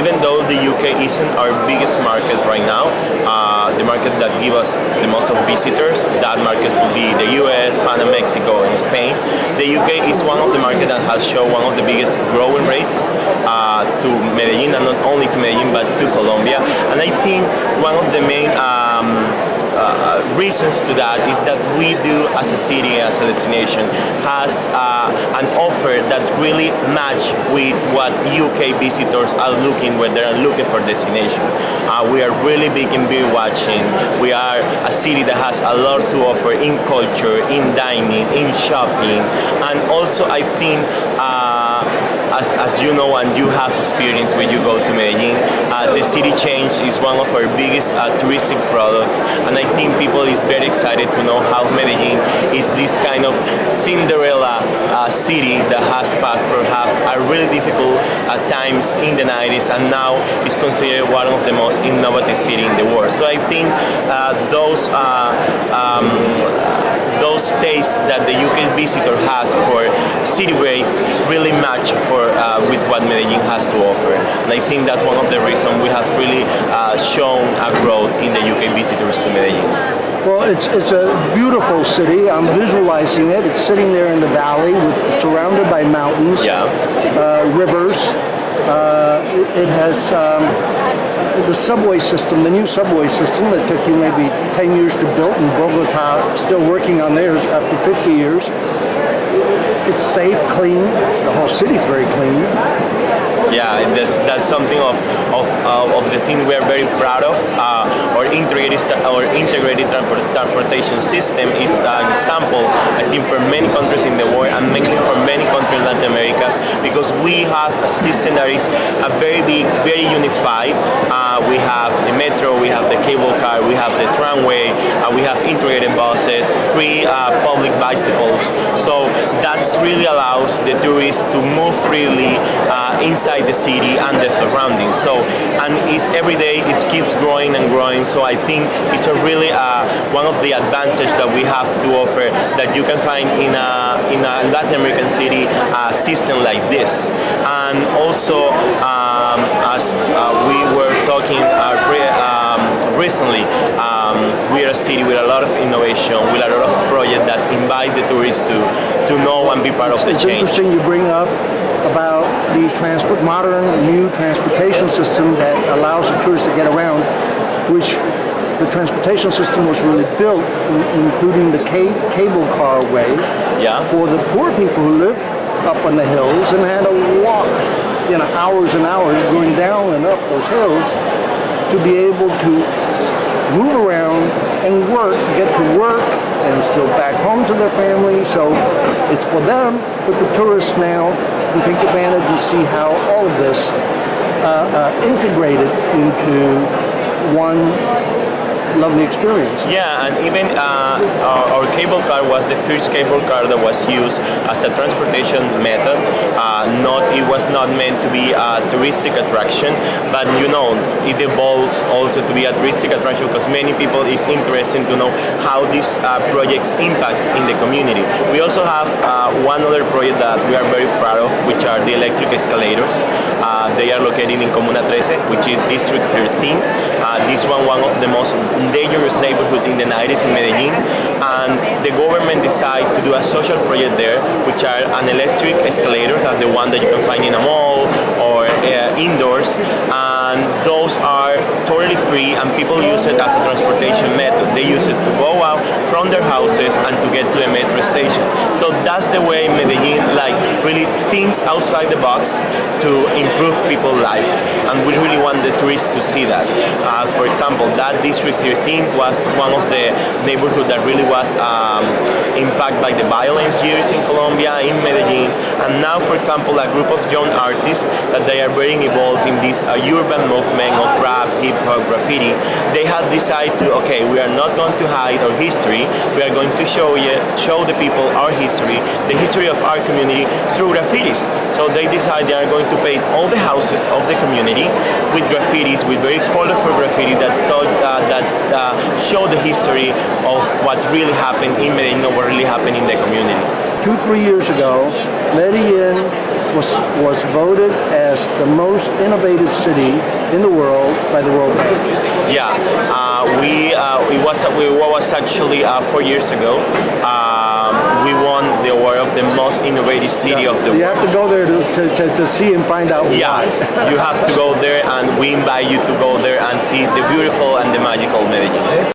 even though the UK isn't our biggest market right now, the market that gives us the most of visitors, that market would be the US, Panama, Mexico, and Spain. The UK is one of the markets that has shown one of the biggest growing rates to Medellin, and not only to Medellin but to Colombia. And I think one of the main reasons to that is that we do, as a city, as a destination, has an offer that really match with what UK visitors are looking when they are looking for destination. We are really big in beer watching. We are a city that has a lot to offer in culture, in dining, in shopping, and also I think as you know and you have experience when you go to Medellin, the city change is one of our biggest touristic products, and I think people is very excited to know how Medellin is this kind of Cinderella city that has passed for half a really difficult times in the 90s, and now is considered one of the most innovative cities in the world. So I think those tastes that the UK visitor has for city breaks really match with what Medellin has to offer. And I think that's one of the reasons we have really shown a growth in the UK visitors to Medellin. Well, it's a beautiful city. I'm visualizing it. It's sitting there in the valley, surrounded by mountains, rivers. It has the subway system, the new subway system that took you maybe 10 years to build in Bogota, still working on theirs after 50 years. It's safe, clean. The whole city's very clean. Yeah, that's something of the thing we are very proud of. Our integrated transportation system is an example, I think, for many countries in the world, and mainly for many countries in Latin America, because we have a system that is very big, very unified. We have the metro, we have the cable car, we have the tramway, we have integrated buses, free public bicycles. So that's really allows the tourists to move freely inside the city and the surroundings. So, and it's every day it keeps growing and growing. So I think it's a really one of the advantages that we have to offer that you can find in a Latin American city system like this. And also, as we were talking recently, we are a city with a lot of innovation, with a lot of projects that invite the tourists to know and be part of the change. It's interesting you bring up about the modern new transportation system that allows the tourists to get around, which the transportation system was really built, including the cable car way, for the poor people who live up on the hills and had to walk, hours and hours going down and up those hills to be able to move around and get to work and still back home to their family. So it's for them, but the tourists now can take advantage and see how all of this integrated into one lovely experience. Yeah, and even our cable car was the first cable car that was used as a transportation method. It was not meant to be a touristic attraction, but it evolves also to be a touristic attraction because many people is interested to know how these projects impacts in the community. We also have one other project that we are very proud of, which are the electric escalators. They are located in Comuna 13, which is District 13. This one of the most dangerous neighborhood in the 90s in Medellin, and the government decided to do a social project there, which are an electric escalator, that's the one that you can find in a mall or indoors, and those are totally free, and people use it as a transportation method. They use it to go out from their houses and to get to the metro station. So that's the way Medellin really thinks outside the box to improve people's life, and we really want the tourists to see that. For example, that District 13 was one of the neighborhoods that really was impacted by the violence years in Colombia, in Medellin, and now, for example, a group of young artists that they are very involved in this urban movement of rap, hip-hop, graffiti. They have decided to, we are not going to hide our history, we are going to show the people our history, the history of our community through graffitis. So they decide they are going to paint all the houses of the community with graffitis, with very colorful graffiti that show the history of what really happened in Medellin, what really happened in the community. 2-3 years ago, Medellin was voted as the most innovative city in the world by the World Bank. Yeah, it was actually 4 years ago. We won the award of the most innovative city of the You world. have to go there to see and find out Yeah, why. you have to go there, and we invite you to go there and see the beautiful and the magical Medellin.